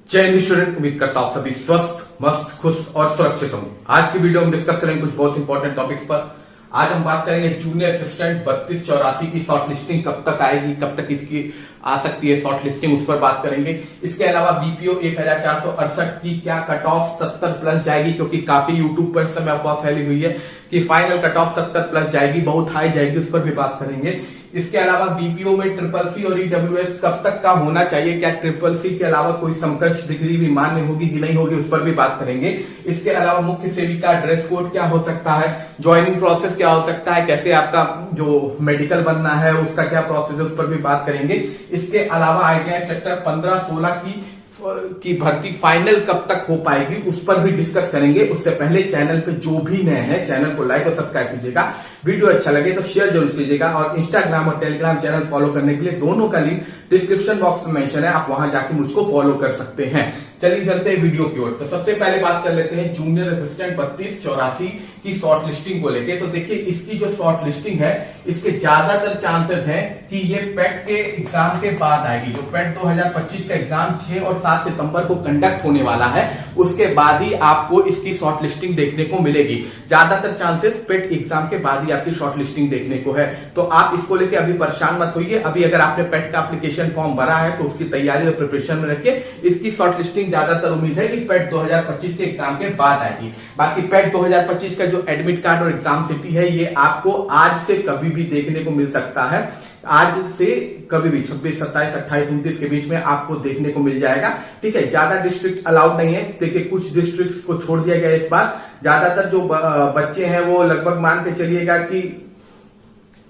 जय हिंद स्टूडेंट, उम्मीद करता हूं सभी स्वस्थ, मस्त, खुश और सुरक्षित होंगे। आज की वीडियो में डिस्कस करेंगे कुछ बहुत इंपॉर्टेंट टॉपिक्स पर। आज हम बात करेंगे जूनियर असिस्टेंट 3284 की शॉर्ट लिस्टिंग कब तक आएगी, कब तक इसकी आ सकती है शॉर्ट लिस्टिंग, उस पर बात करेंगे। इसके अलावा बीपीओ 1468 की क्या कट ऑफ 70 प्लस जाएगी, क्योंकि काफी यूट्यूब पर समय अफवाह फैली हुई है कि फाइनल कट ऑफ 70 प्लस जाएगी, बहुत हाई जाएगी, उस पर भी बात करेंगे। इसके अलावा बीपीओ में ट्रिपल सी और ईडब्ल्यूएस कब तक का होना चाहिए, क्या ट्रिपल सी के अलावा कोई समकक्ष डिग्री भी मान्य होगी कि नहीं होगी, उस पर भी बात करेंगे। इसके अलावा मुख्य सेविका ड्रेस कोड क्या हो सकता है, ज्वाइनिंग प्रोसेस क्या हो सकता है, कैसे आपका जो मेडिकल बनना है उसका क्या प्रोसेस है, उस पर भी बात करेंगे। इसके अलावा आईटीआई सेक्टर 15-16 की भर्ती फाइनल कब तक हो पाएगी, उस पर भी डिस्कस करेंगे। उससे पहले चैनल पे जो भी नए हैं चैनल को लाइक और सब्सक्राइब कीजिएगा, वीडियो अच्छा लगे तो शेयर जरूर कीजिएगा, और इंस्टाग्राम और टेलीग्राम चैनल फॉलो करने के लिए दोनों का लिंक डिस्क्रिप्शन बॉक्स में मेंशन है, आप वहां जाके मुझको फॉलो कर सकते हैं। चलिए चलते हैं वीडियो की ओर। तो सबसे पहले बात कर लेते हैं जूनियर असिस्टेंट 3284 की शॉर्ट लिस्टिंग को लेके। तो देखिए, इसकी जो शॉर्ट लिस्टिंग है, इसके ज्यादातर चांसेस हैं कि ये पेट के एग्जाम के बाद आएगी। जो पेट 2025 का एग्जाम 6 और 7 सितंबर को कंडक्ट होने वाला है, उसके बाद ही आपको इसकी शॉर्ट लिस्टिंग देखने को मिलेगी। ज्यादातर चांसेस पेट एग्जाम के बाद ही आपकी शॉर्ट लिस्टिंग देखने को है, तो आप इसको लेके अभी परेशान मत होइए। अभी अगर आपने पेट का एप्लीकेशन फॉर्म भरा है तो उसकी तैयारी और प्रिपरेशन में रखिए। इसकी शॉर्ट लिस्टिंग ज्यादातर उम्मीद है कि पेट 2025 के एग्जाम के बाद आएगी। बाकी पेट 2025 का जो एडमिट कार्ड और एग्जाम सिटी है, ये आपको आज से कभी भी देखने को मिल सकता है। आज से कभी भी 26, 27, 28, 29 के बीच में आपको देखने को मिल जाएगा। ठीक है, ज्यादा डिस्ट्रिक्ट अलाउड नहीं है। देखिए, कुछ डिस्ट्रिक्ट को छोड़ दिया गया इस बार। ज्यादातर जो बच्चे हैं वो लगभग मान के चलिएगा कि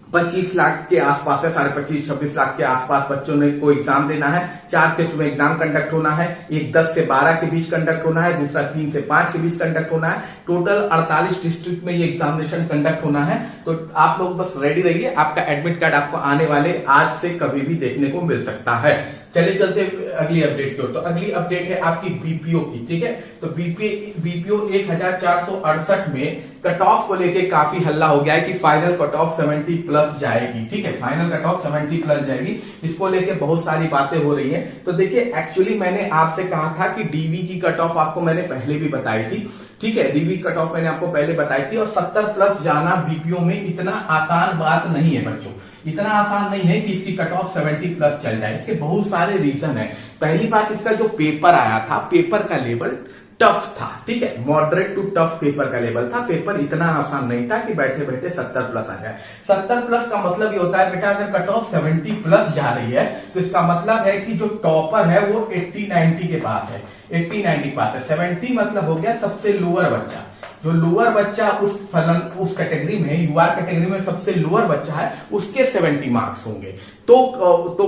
25 लाख के आसपास है, 25-26 लाख के आसपास बच्चों ने को एग्जाम देना है। 4 शिफ्ट में एग्जाम कंडक्ट होना है, एक 10 से 12 के बीच कंडक्ट होना है, दूसरा 3 से 5 के बीच कंडक्ट होना है। टोटल 48 डिस्ट्रिक्ट में ये एग्जामिनेशन कंडक्ट होना है। तो आप लोग बस रेडी रहिए, आपका एडमिट कार्ड आपको आने वाले आज से कभी भी देखने को मिल सकता है। चलिए चलते अगली अपडेट की ओर। तो अगली अपडेट है आपकी बीपीओ की। ठीक है, तो बीपीओ 1468 में कट ऑफ को लेके काफी हल्ला हो गया है कि फाइनल कट ऑफ 70 प्लस जाएगी। ठीक है, फाइनल कट ऑफ 70 प्लस जाएगी, इसको लेके बहुत सारी बातें हो रही हैं। तो देखिए, एक्चुअली मैंने आपसे कहा था कि डीवी की कट ऑफ आपको मैंने पहले भी बताई थी। ठीक है, डीवी कट ऑफ मैंने आपको पहले बताई थी, और 70 प्लस जाना बीपीओ में इतना आसान बात नहीं है बच्चों, इतना आसान नहीं है कि इसकी कट ऑफ 70 प्लस चल जाए। इसके बहुत सारे रीजन है। पहली बात, इसका जो पेपर आया था, पेपर का लेवल टफ था। ठीक है, मॉडरेट टू टफ पेपर का लेवल था। पेपर इतना आसान नहीं था कि बैठे बैठे 70 प्लस आ जाए। 70 प्लस का मतलब ये होता है बेटा, अगर कट ऑफ 70 प्लस जा रही है तो इसका मतलब है कि जो टॉपर है वो 80-90 के पास है, 80-90 पास है। 70 मतलब हो गया सबसे लोअर बच्चा। जो लोअर बच्चा उस कैटेगरी में, यूआर कैटेगरी में सबसे लोअर बच्चा है, उसके 70 मार्क्स होंगे, तो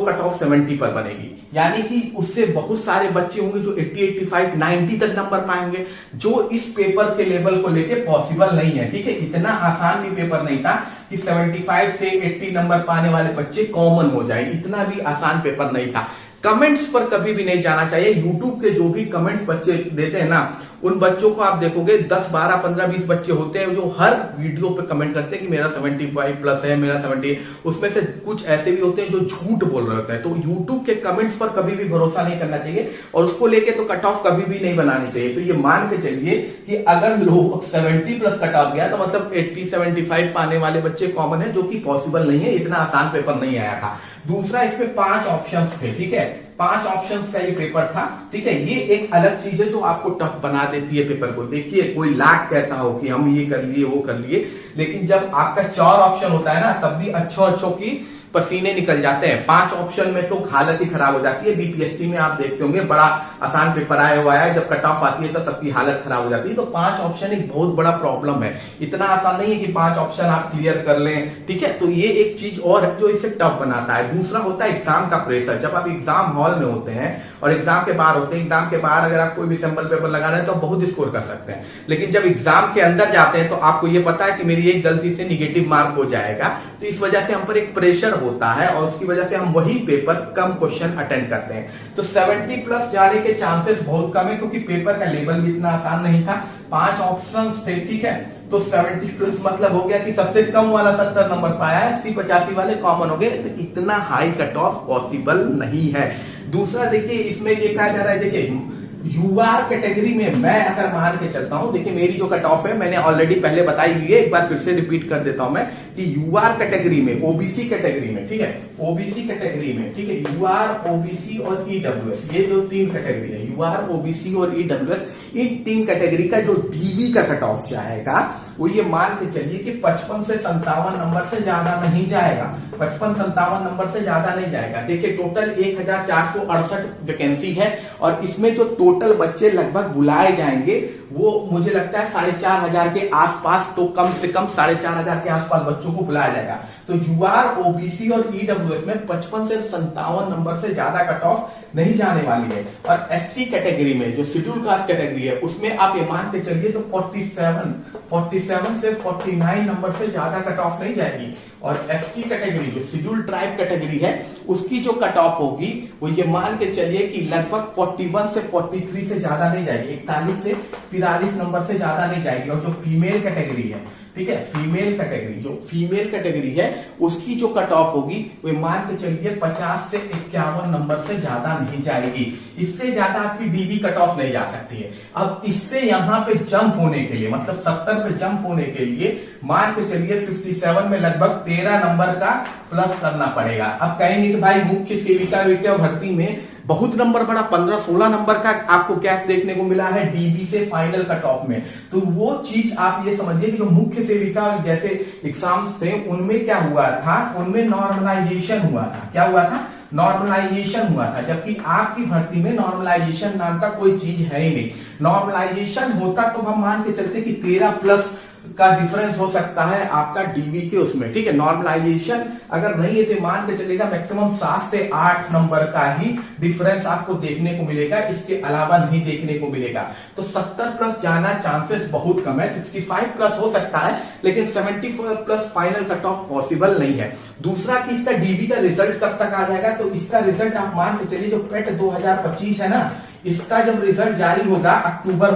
कट ऑफ 70 पर बनेगी। यानी कि उससे बहुत सारे बच्चे होंगे जो 80, 85, 90 तक नंबर पाएंगे, जो इस पेपर के लेवल को लेके पॉसिबल नहीं है। ठीक है, इतना आसान भी पेपर नहीं था कि 75 से 80 नंबर पाने वाले बच्चे कॉमन हो जाए, इतना भी आसान पेपर नहीं था। कमेंट्स पर कभी भी नहीं जाना चाहिए। यूट्यूब के जो भी कमेंट्स बच्चे देते हैं ना, उन बच्चों को आप देखोगे 10, 12, 15, 20 बच्चे होते हैं जो हर वीडियो पे कमेंट करते हैं कि मेरा 75 प्लस है, मेरा 70। उसमें से कुछ ऐसे भी होते हैं जो झूठ बोल रहे होते हैं। तो यूट्यूब के कमेंट्स पर कभी भी भरोसा नहीं करना चाहिए, और उसको लेके तो कट ऑफ कभी भी नहीं बनानी चाहिए। तो ये मान के चलिए कि अगर लोग 70 प्लस कट ऑफ गया तो मतलब 80, 75 पाने वाले बच्चे कॉमन है, जो कि पॉसिबल नहीं है, इतना आसान पेपर नहीं आया था। दूसरा, इसमें 5 ऑप्शंस थे। ठीक है, 5 ऑप्शंस का ये पेपर था। ठीक है, ये एक अलग चीज है जो आपको टफ बना देती है पेपर को। देखिए, कोई लाख कहता हो कि हम ये कर लिए, वो कर लिए, लेकिन जब आपका 4 ऑप्शन होता है ना, तब भी अच्छों की पसीने निकल जाते हैं। 5 ऑप्शन में तो हालत ही खराब हो जाती है। बीपीएससी में आप देखते होंगे बड़ा आसान पेपर आया हुआ है, जब कट ऑफ आती है तो सबकी हालत खराब हो जाती है। तो 5 ऑप्शन एक बहुत बड़ा प्रॉब्लम है, इतना आसान नहीं है कि 5 ऑप्शन आप क्लियर कर लें। ठीक है, तो ये एक चीज और है जो इसे टफ बनाता है। दूसरा होता है एग्जाम का प्रेशर। जब आप एग्जाम हॉल में होते हैं और एग्जाम के बाहर होते हैं, एग्जाम के बाहर अगर आप कोई भी सैंपल पेपर लगा रहे हैं तो आप बहुत स्कोर कर सकते हैं, लेकिन जब एग्जाम के अंदर जाते हैं तो आपको ये पता है कि मेरी एक गलती से निगेटिव मार्क हो जाएगा। तो इस वजह से हम पर एक प्रेशर होता है, और उसकी वजह से हम वही पेपर कम क्वेश्चन अटेंड करते हैं। तो 70 प्लस जाने के चांसेस बहुत कम है, क्योंकि पेपर का लेवल भी इतना आसान नहीं था। 5 ऑप्शन थे। ठीक है, तो 70 प्लस मतलब हो गया कि सबसे कम वाला 70 नंबर पाया है, 80-85 वाले कॉमन हो गए। तो इतना हाई कट ऑफ पॉसिबल नहीं है। दूसरा देखिए इसमें ये कहा जा रहा है, देखिए यूआर कैटेगरी में मैं अगर मान के चलता हूं, देखिए मेरी जो कट ऑफ है मैंने ऑलरेडी पहले बताई हुई है, एक बार फिर से रिपीट कर देता हूं मैं कि यूआर कैटेगरी में, ओबीसी कैटेगरी में, ठीक है, ओबीसी कैटेगरी में, ठीक है, यूआर, ओबीसी और ईडब्ल्यूएस, ये जो 3 कैटेगरी है, यूआर, ओबीसी और ईडब्ल्यूएस, इन 3 कैटेगरी का जो डीवी का कट ऑफ जाएगा वो ये मान के चलिए कि 55 से 57 नंबर से ज्यादा नहीं जाएगा, 55-57 नंबर से ज्यादा नहीं जाएगा। देखिए टोटल 1468 वैकेंसी है और इसमें जो टोटल बच्चे लगभग बुलाए जाएंगे वो मुझे लगता है 4500 के आसपास, तो कम से कम 4500 के आसपास बच्चों को बुलाया जाएगा। तो यूआर, ओबीसी और ईडब्ल्यूएस में 55 से 57 नंबर से ज्यादा कट ऑफ नहीं जाने वाली है। और एससी कैटेगरी में जो शेड्यूल कास्ट कैटेगरी है उसमें आप ये मान के चलिए तो 47 से 49 नंबर से ज्यादा कट ऑफ नहीं जाएगी। और एसटी कैटेगरी जो शेड्यूल ट्राइब कैटेगरी है उसकी जो कट ऑफ होगी वो ये मान के चलिए कि लगभग 41 से 43 से ज्यादा नहीं जाएगी, 41 से 43 नंबर से ज्यादा नहीं जाएगी। और जो फीमेल कैटेगरी है, ठीक है, फीमेल कैटेगरी, जो फीमेल कैटेगरी है उसकी जो कट ऑफ होगी वो मान के चलिए 50 से 51 नंबर से ज्यादा नहीं जाएगी। इससे ज्यादा आपकी डीबी कट ऑफ नहीं जा सकती है। अब इससे यहां पे जंप होने के लिए, मतलब 70 पे जंप होने के लिए मान के चलिए 57 में लगभग 13 नंबर का प्लस करना पड़ेगा। अब कहेंगे कि भाई मुख्य सेविका भर्ती में बहुत नंबर बड़ा, 15-16 नंबर का आपको गैप देखने को मिला है डीबी से फाइनल कट ऑफ में। तो वो चीज आप ये समझिए कि जो मुख्य सेविका जैसे एग्जाम्स थे उनमें क्या हुआ था, उनमें नॉर्मलाइजेशन हुआ था। क्या हुआ था? नॉर्मलाइजेशन हुआ था। जबकि आपकी भर्ती में नॉर्मलाइजेशन नाम का कोई चीज है ही नहीं। नॉर्मलाइजेशन होता तो हम मान के चलते कि 13 प्लस का डिफरेंस हो सकता है आपका डीबी के उसमें, ठीक है। नॉर्मलाइजेशन अगर नहीं है तो मान के चलेगा मैक्सिमम 7 से 8 नंबर का ही डिफरेंस आपको देखने को मिलेगा, इसके अलावा नहीं देखने को मिलेगा। तो 70 प्लस जाना चांसेस बहुत कम है, 65 प्लस हो सकता है लेकिन 74 plus final cut off possible नहीं है। दूसरा कि इसका डीबी का रिजल्ट कब तक आ जाएगा, तो इसका रिजल्ट आप मान के चलिए जो पेट 2025 है ना, इसका जब रिजल्ट जारी होगा अक्टूबर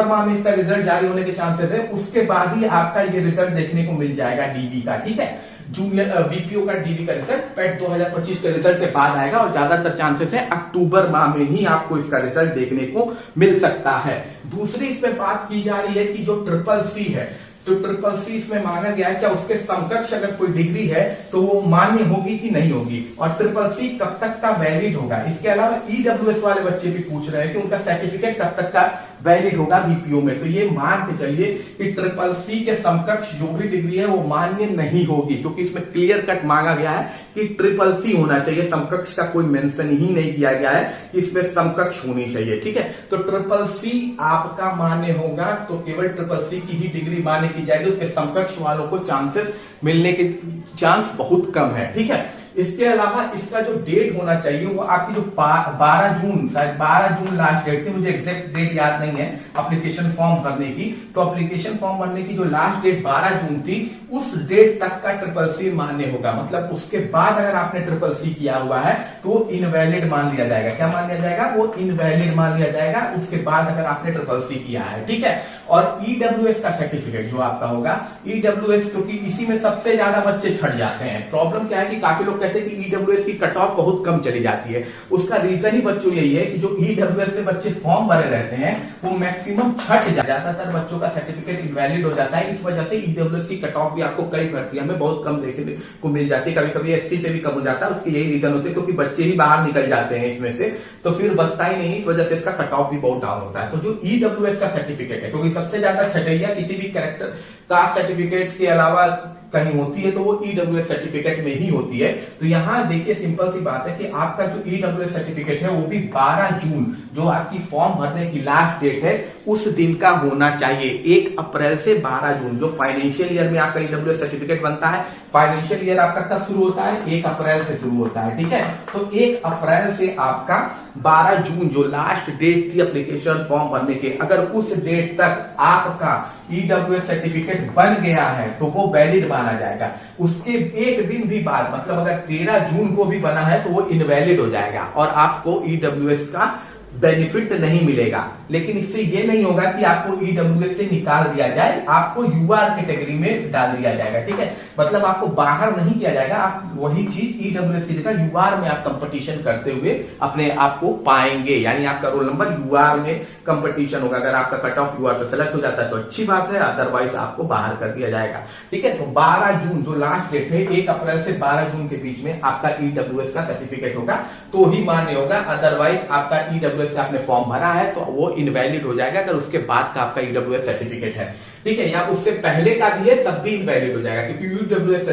माह में इसका रिजल्ट जारी होने के चांसेस है। उसके बाद ही आपका ये रिजल्ट देखने को मिल जाएगा डीबी का, ठीक है। जूनियर वीपीओ का डीबी का रिजल्ट पेट 2025 के रिजल्ट के बाद आएगा और ज्यादातर चांसेस है अक्टूबर माह में ही आपको इसका रिजल्ट देखने को मिल सकता है। दूसरी इसमें बात की जा रही है कि जो ट्रिपल-सी है, तो ट्रिपल-सी इसमें माना गया है क्या उसके समकक्ष अगर कोई डिग्री है तो वो मान्य होगी कि नहीं होगी, और ट्रिपल-सी कब तक का वैलिड होगा। इसके अलावा ईडब्ल्यूएस वाले बच्चे भी पूछ रहे हैं कि उनका सर्टिफिकेट कब तक का वैलिड होगा वीपीओ में। तो ये मान के चलिए कि ट्रिपल-सी के समकक्ष जो भी डिग्री है वो मान्य नहीं होगी, क्योंकि इसमें क्लियर कट मांगा गया है कि ट्रिपल-सी होना चाहिए, समकक्ष का कोई मेंशन ही नहीं किया गया है कि इसमें समकक्ष होनी चाहिए, ठीक है। तो ट्रिपल-सी आपका मान्य होगा तो केवल ट्रिपल-सी की ही डिग्री मान्य की जाएगी, उसके समकक्ष वालों को चांसेस मिलने के चांस बहुत कम है, ठीक है। इसके अलावा इसका जो डेट होना चाहिए वो आपकी जो 12 जून, शायद 12 जून लास्ट डेट थी, मुझे एग्जैक्ट डेट याद नहीं है एप्लीकेशन फॉर्म भरने की। तो एप्लीकेशन फॉर्म भरने की जो लास्ट डेट 12 जून थी उस डेट तक का ट्रिपल-सी मान्य होगा। मतलब उसके बाद अगर आपने ट्रिपल-सी किया हुआ है तो वो इनवैलिड मान लिया जाएगा। क्या मान लिया जाएगा? वो इनवैलिड मान लिया जाएगा उसके बाद अगर आपने ट्रिपल-सी किया है, ठीक है। और ईडब्ल्यूएस का सर्टिफिकेट जो आपका होगा, ईडब्ल्यूएस क्योंकि इसी में सबसे ज्यादा बच्चे छट जाते हैं। प्रॉब्लम क्या है कि काफी लोग कहते हैं कि ईडब्ल्यूएस की कट ऑफ बहुत कम चली जाती है। उसका रीजन ही बच्चों यही है कि जो ईडब्ल्यूएस से बच्चे फॉर्म भरे रहते हैं वो मैक्सिमम छट ज्यादातर बच्चों का सर्टिफिकेट इनवैलिड हो जाता है। इस वजह से ईडब्ल्यूएस की कट ऑफ भी आपको कई भर्तियों में बहुत कम देखने को मिल जाती है, कभी कभी एससी से भी कम हो जाता है। उसके यही रीजन होते हैं क्योंकि बच्चे ही बाहर निकल जाते हैं इसमें से, तो फिर बचता ही नहीं, इस वजह से इसका कट ऑफ भी बहुत डाउन होता है। तो जो ईडब्ल्यूएस का सर्टिफिकेट है, क्योंकि सबसे ज्यादा छटैया किसी भी कैरेक्टर कास्ट सर्टिफिकेट के अलावा कहीं होती है तो वो ईडब्ल्यूएस सर्टिफिकेट में ही होती है। तो यहां देखिए सिंपल सी बात है कि आपका जो ईडब्ल्यूएस सर्टिफिकेट है वो भी 12 जून जो आपकी फॉर्म भरने की लास्ट डेट है उस दिन का होना चाहिए। 1 अप्रैल से 12 जून जो फाइनेंशियल ईयर में आपका ईडब्ल्यूएस सर्टिफिकेट बनता है, फाइनेंशियल ईयर आपका कब शुरू होता है? 1 अप्रैल से शुरू होता है, ठीक है। तो 1 अप्रैल से आपका 12 जून जो लास्ट डेट थी एप्लीकेशन फॉर्म भरने के, अगर उस डेट तक आपका ईडब्ल्यूएस सर्टिफिकेट बन गया है तो वो वैलिड माना जाएगा। उसके एक दिन भी बाद, मतलब अगर 13 जून को भी बना है तो वो इनवैलिड हो जाएगा और आपको ईडब्ल्यूएस का बेनिफिट नहीं मिलेगा। लेकिन इससे ये नहीं होगा कि आपको ईडब्ल्यूएस से निकाल दिया जाए, आपको यूआर कैटेगरी में डाल दिया जाएगा। ठीक है, मतलब आपको बाहर नहीं किया जाएगा, आप वही चीज ईडब्ल्यूएस की जगह यूआर में आप कंपटीशन करते हुए अपने आप को पाएंगे, यानी आपका रोल नंबर यूआर में कंपटीशन होगा। अगर आपका कट ऑफ यूआर से सेलेक्ट हो जाता है तो अच्छी बात है, अदरवाइज आपको बाहर कर दिया जाएगा। ठीक है, तो 12 जून जो लास्ट डेट है, 1 अप्रैल से 12 जून के बीच में आपका ईडब्ल्यूएस का सर्टिफिकेट होगा तो ही मान्य होगा, अदरवाइज आपका ईडब्ल्यूएस से आपने फॉर्म भरा है तो वो इनवैलिड हो जाएगा अगर उसके बाद का आपका ईडब्ल्यूएस सर्टिफिकेट है। ठीक है, या उससे पहले का भी है तब भी इनवैलिड हो जाएगा, क्योंकि ईडब्ल्यूएस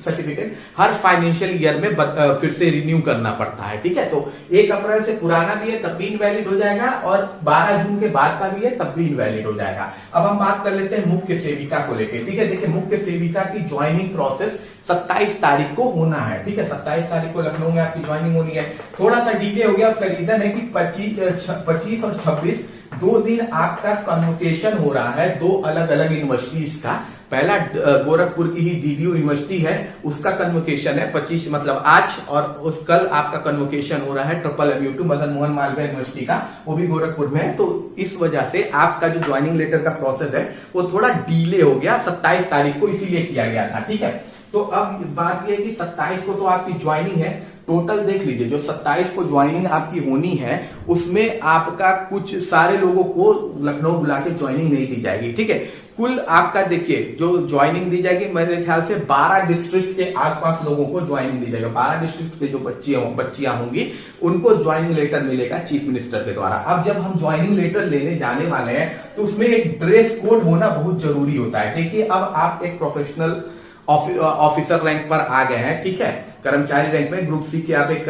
सर्टिफिकेट हर फाइनेंशियल ईयर में फिर से रिन्यू करना पड़ता है। ठीक है, तो 1 अप्रैल से पुराना भी है तब भी इनवैलिड हो जाएगा और 12 जून के बाद का भी है तब भी इनवैलिड हो जाएगा। अब हम बात कर लेते हैं मुख्य सेविका को लेकर। ठीक है, देखिए मुख्य सेविका की ज्वाइनिंग प्रोसेस 27 तारीख को होना है। ठीक है, 27 तारीख को लखनऊ में आपकी ज्वाइनिंग होनी है। थोड़ा सा डिले हो गया, उसका रीजन है कि 25 और 26 2 दिन आपका कन्वोकेशन हो रहा है 2 अलग अलग यूनिवर्सिटीज का। पहला गोरखपुर की ही डीडीयू यूनिवर्सिटी है, उसका कन्वोकेशन है 25 मतलब आज, और उस कल आपका कन्वोकेशन हो रहा है MMU मदन मोहन मालवीय यूनिवर्सिटी का, वो भी गोरखपुर में है। तो इस वजह से आपका जो ज्वाइनिंग लेटर का प्रोसेस है वो थोड़ा डिले हो गया, 27 तारीख को इसीलिए किया गया था। ठीक है, तो अब बात यह है कि 27 को तो आपकी ज्वाइनिंग है। टोटल देख लीजिए, जो 27 को ज्वाइनिंग आपकी होनी है उसमें आपका कुछ सारे लोगों को लखनऊ बुला के ज्वाइनिंग नहीं दी जाएगी। ठीक है, कुल आपका देखिए जो ज्वाइनिंग दी जाएगी मेरे ख्याल से 12 डिस्ट्रिक्ट के आसपास लोगों को ज्वाइनिंग दी जाएगी। 12 डिस्ट्रिक्ट के जो बच्चियां होंगी उनको ज्वाइनिंग लेटर मिलेगा चीफ मिनिस्टर के द्वारा। अब जब हम ज्वाइनिंग लेटर लेने जाने वाले हैं तो उसमें एक ड्रेस कोड होना बहुत जरूरी होता है। देखिए, अब आप एक प्रोफेशनल ऑफिसर रैंक पर आ गए हैं। ठीक है, कर्मचारी रैंक में ग्रुप सी के आप एक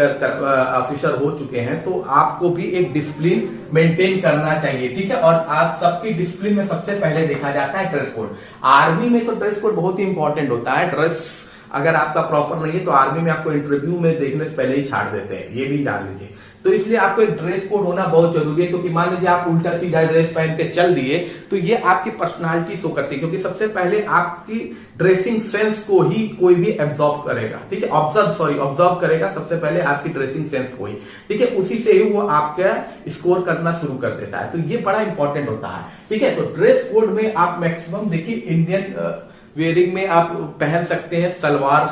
ऑफिसर हो चुके हैं, तो आपको भी एक डिसिप्लिन मेंटेन करना चाहिए। ठीक है, और आप सबकी डिसिप्लिन में सबसे पहले देखा जाता है ड्रेस कोड। आर्मी में तो ड्रेस कोड बहुत ही इंपॉर्टेंट होता है। ड्रेस अगर आपका प्रॉपर नहीं है तो आर्मी में आपको इंटरव्यू में देखने से पहले ही छाड़ देते हैं, ये भी जान लीजिए। तो इसलिए आपको एक ड्रेस कोड होना बहुत जरूरी है, क्योंकि मान लीजिए आप उल्टा सीधा ड्रेस पहन के चल दिए तो ये आपकी पर्सनालिटी शो करती है, क्योंकि सबसे पहले आपकी ड्रेसिंग सेंस को ही कोई भी एब्जॉर्ब करेगा। ठीक है, ऑब्जर्व करेगा सबसे पहले आपकी ड्रेसिंग सेंस को ही। ठीक है, उसी से ही वो आपका स्कोर करना शुरू कर देता है, तो ये बड़ा इंपॉर्टेंट होता है। ठीक है, तो ड्रेस कोड में आप मैक्सिमम देखिए इंडियन वेयरिंग में आप पहन सकते हैं सलवार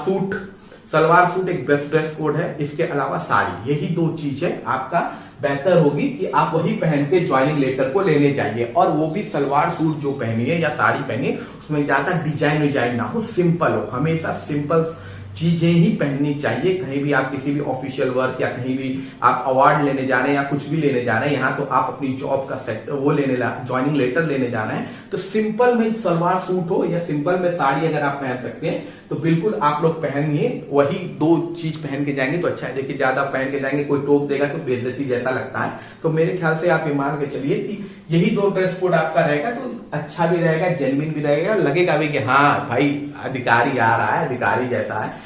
सूट एक बेस्ट ड्रेस कोड है। इसके अलावा साड़ी, यही 2 चीजें आपका बेहतर होगी कि आप वही पहन के ज्वाइनिंग लेटर को लेने जाइए, और वो भी सलवार सूट जो पहनिए या साड़ी पहनिए उसमें ज्यादा डिजाइन ना हो, सिंपल हो। हमेशा सिंपल चीजें ही पहननी चाहिए। कहीं भी आप किसी भी ऑफिशियल वर्क या कहीं भी आप अवार्ड लेने जा रहे हैं या कुछ भी लेने जा रहे हैं, यहाँ तो आप अपनी जॉब का ज्वाइनिंग लेटर लेने जाना है, तो सिंपल में सलवार सूट हो या सिंपल में साड़ी अगर आप पहन सकते हैं तो बिल्कुल आप लोग पहनिए। वही 2 चीज पहन के जाएंगे तो अच्छा है। देखिए, ज्यादा पहन के जाएंगे कोई टोक देगा तो बेइज्जती जैसा लगता है। तो मेरे ख्याल से आप ये मान के चलिए कि यही 2 ड्रेस कोड आपका रहेगा तो अच्छा भी रहेगा, जेन्युइन भी रहेगा, लगेगा भी कि हाँ भाई अधिकारी आ रहा है, अधिकारी जैसा है।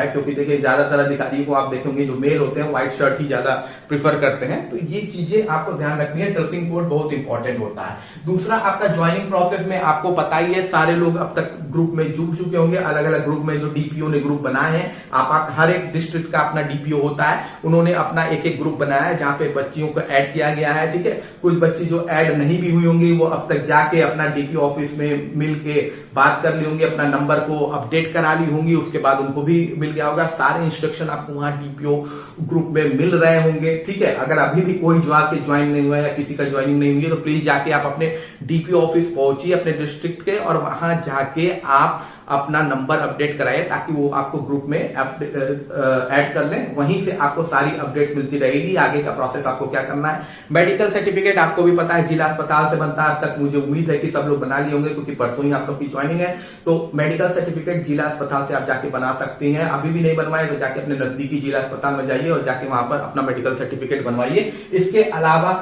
क्योंकि देखिए ज्यादातर अधिकारी को आप देखेंगे जो मेल होते हैं व्हाइट शर्ट ही ज्यादा प्रीफर करते हैं। तो ये चीजें आपको ध्यान रखनी है, ड्रेसिंग कोड बहुत इंपॉर्टेंट होता है। दूसरा, आपका ज्वाइनिंग प्रोसेस में आपको पता ही है, सारे लोग अब तक ग्रुप में जुड़ चुके होंगे, अलग अलग ग्रुप में जो डीपीओ ने ग्रुप बनाए हैं। आप हर एक डिस्ट्रिक्ट का अपना डीपीओ होता है, उन्होंने अपना एक ग्रुप बनाया है जहां पे बच्चियों को ऐड किया गया है। ठीक है, कुछ बच्ची जो ऐड नहीं भी हुई होंगी वो अब तक जाके अपना डीपीओ ऑफिस में मिल के बात कर ली होंगी, अपना नंबर को अपडेट करा ली होंगी, उसके बाद उनको भी मिल गया होगा। सारे इंस्ट्रक्शन आपको वहां डीपीओ ग्रुप में मिल रहे होंगे। ठीक है, अगर अभी भी कोई जाके ज्वाइन नहीं हुआ या किसी का ज्वाइनिंग नहीं हुई है तो प्लीज जाके आप अपने डीपीओ ऑफिस पहुंचिए अपने डिस्ट्रिक्ट के, और वहां जाके आप अपना नंबर अपडेट कराइए ताकि वो आपको ग्रुप में ऐड कर लें। वहीं से आपको सारी अपडेट्स मिलती रहेगी, आगे का प्रोसेस आपको क्या करना है। मेडिकल सर्टिफिकेट आपको भी पता है जिला अस्पताल से बनता है, अब तक मुझे उम्मीद है कि सब लोग बना लिए होंगे क्योंकि परसों ही आप लोग की ज्वाइनिंग है। तो मेडिकल सर्टिफिकेट जिला अस्पताल से आप जाके बना सकती हैं। अभी भी नहीं बनवाए तो जाके अपने नजदीकी जिला अस्पताल में जाइए और जाके वहां पर अपना मेडिकल सर्टिफिकेट बनवाइए। इसके अलावा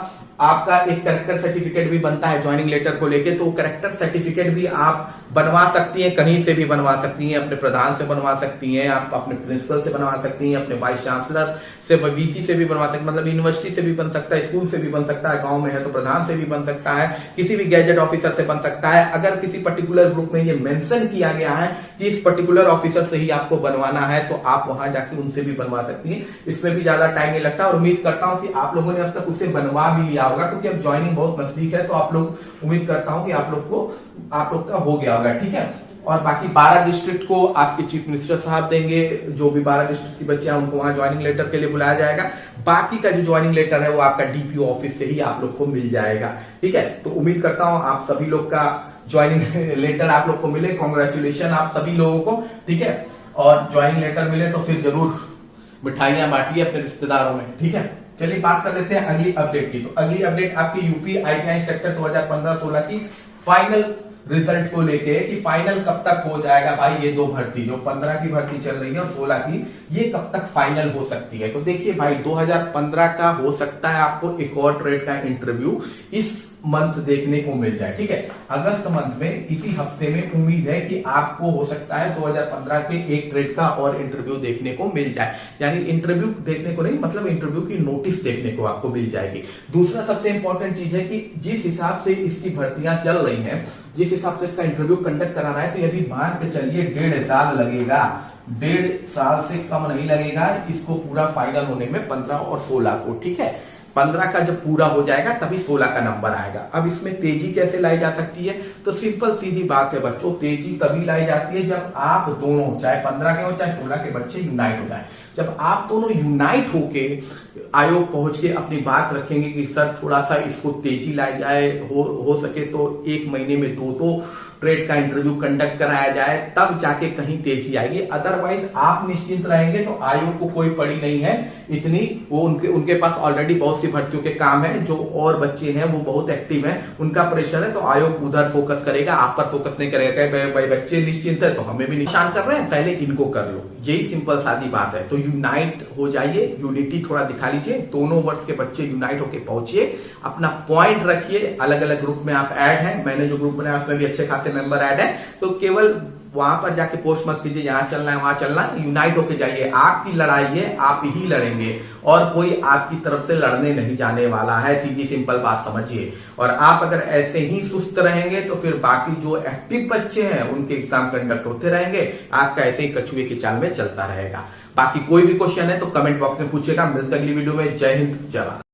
आपका एक करेक्टर सर्टिफिकेट भी बनता है ज्वाइनिंग लेटर को लेके, तो करेक्टर सर्टिफिकेट भी आप बनवा सकती हैं, कहीं से भी बनवा सकती हैं, अपने प्रधान से बनवा सकती हैं, आप अपने प्रिंसिपल से बनवा सकती हैं, अपने वाइस चांसलर से, वीसी से भी बनवा सकते, मतलब यूनिवर्सिटी से भी बन सकता है, स्कूल से भी बन सकता है, गांव में है तो प्रधान से भी बन सकता है, किसी भी गैजेट ऑफिसर से बन सकता है। अगर किसी पर्टिकुलर ग्रुप में ये मेंशन किया गया है कि इस पर्टिकुलर ऑफिसर से ही आपको बनवाना है, तो आप वहां जाके उनसे भी बनवा सकती हैं। इसमें भी ज्यादा टाइम नहीं लगता और उम्मीद करता हूं कि आप लोगों ने अब तक उसे बनवा भी लिया होगा, क्योंकि अब ज्वाइनिंग बहुत नजदीक है, तो आप लोग, उम्मीद करता हूं कि आप लोग का हो गया होगा, ठीक है। और बाकी 12 डिस्ट्रिक्ट को आपके चीफ मिनिस्टर साहब देंगे, जो भी 12 डिस्ट्रिक्ट की बच्चे हैं उनको वहां ज्वाइनिंग लेटर के लिए बुलाया जाएगा। बाकी का जो ज्वाइनिंग लेटर है वो आपका डीपीओ ऑफिस से ही आप लोग को मिल जाएगा, ठीक है। तो उम्मीद करता हूं आप सभी लोग का ज्वाइनिंग लेटर आप लोग को मिले। कॉन्ग्रेचुलेशन आप सभी लोगों को, ठीक है। और ज्वाइनिंग लेटर मिले तो फिर जरूर मिठाइयां बांटिए अपने रिश्तेदारों में, ठीक है। चलिए बात कर लेते हैं अगली अपडेट की। तो अगली अपडेट आपकी यूपी आईटीआई इंस्ट्रक्टर 2015-16 की फाइनल रिजल्ट को लेके, कि फाइनल कब तक हो जाएगा भाई। ये दो भर्ती, जो 15 की भर्ती चल रही है और 16 की, ये कब तक फाइनल हो सकती है। तो देखिए भाई, 2015 का हो सकता है आपको एक और ट्रेड का इंटरव्यू इस मंथ देखने को मिल जाए, ठीक है। अगस्त मंथ में, इसी हफ्ते में उम्मीद है कि आपको हो सकता है 2015 के एक ट्रेड का और इंटरव्यू देखने को मिल जाए। यानी इंटरव्यू देखने को नहीं, मतलब इंटरव्यू की नोटिस देखने को आपको मिल जाएगी। दूसरा सबसे इंपॉर्टेंट चीज है कि जिस हिसाब से इसकी भर्तियां चल रही हैं, जिस हिसाब से इसका इंटरव्यू कंडक्ट करा रहा है, तो ये भी मान के चलिए 1.5 साल लगेगा। 1.5 साल से कम नहीं लगेगा इसको पूरा फाइनल होने में, 15 और 16 को, ठीक है। 15 का जब पूरा हो जाएगा तभी 16 का नंबर आएगा। अब इसमें तेजी कैसे लाई जा सकती है, तो सिंपल सीधी बात है बच्चों, तेजी तभी लाई जाती है जब आप दोनों, चाहे 15 के हो चाहे 16 के बच्चे, यूनाइट हो जाए। जब आप दोनों यूनाइट होके आयोग पहुंच के अपनी बात रखेंगे कि सर थोड़ा सा इसको तेजी लाई जाए, हो सके तो 1 महीने में 2 ट्रेड का इंटरव्यू कंडक्ट कराया जाए, तब जाके कहीं तेजी आएगी। अदरवाइज आप निश्चिंत रहेंगे तो आयोग को कोई पड़ी नहीं है इतनी, वो उनके पास ऑलरेडी बहुत सी भर्तियों के काम है, जो और बच्चे हैं वो बहुत एक्टिव हैं, उनका प्रेशर है, तो आयोग उधर फोकस करेगा, आप पर फोकस नहीं करेगा। भाई बच्चे निश्चिंत है तो हमें भी निशान कर रहे हैं, पहले इनको कर लो, यही सिंपल सादी बात है। तो यूनाइट हो जाइए, यूनिटी थोड़ा दिखा लीजिए, दोनों वर्ष के बच्चे यूनाइट होके पहुंचिए, अपना पॉइंट रखिए। अलग अलग ग्रुप में आप ऐड हैं, मैंने जो ग्रुप बनाया उसमें भी अच्छे खासे मेंबर ऐड है, तो केवल वहां पर जाके पोस्ट मत कीजिए यहां चलना है वहां चलना है, यूनाइट होके जाइए। आपकी लड़ाई है, आप ही लड़ेंगे और कोई आपकी तरफ से लड़ने नहीं जाने वाला है, सीधी सिंपल बात समझिए। और आप अगर ऐसे ही सुस्त रहेंगे तो फिर बाकी जो एक्टिव बच्चे हैं उनके एग्जाम कंडक्ट होते रहेंगे, आपका ऐसे ही कछुए की चाल में चलता रहेगा। बाकी कोई भी क्वेश्चन है तो कमेंट बॉक्स में पूछेगा। मिलते अगली वीडियो में। जय हिंद, जय भारत।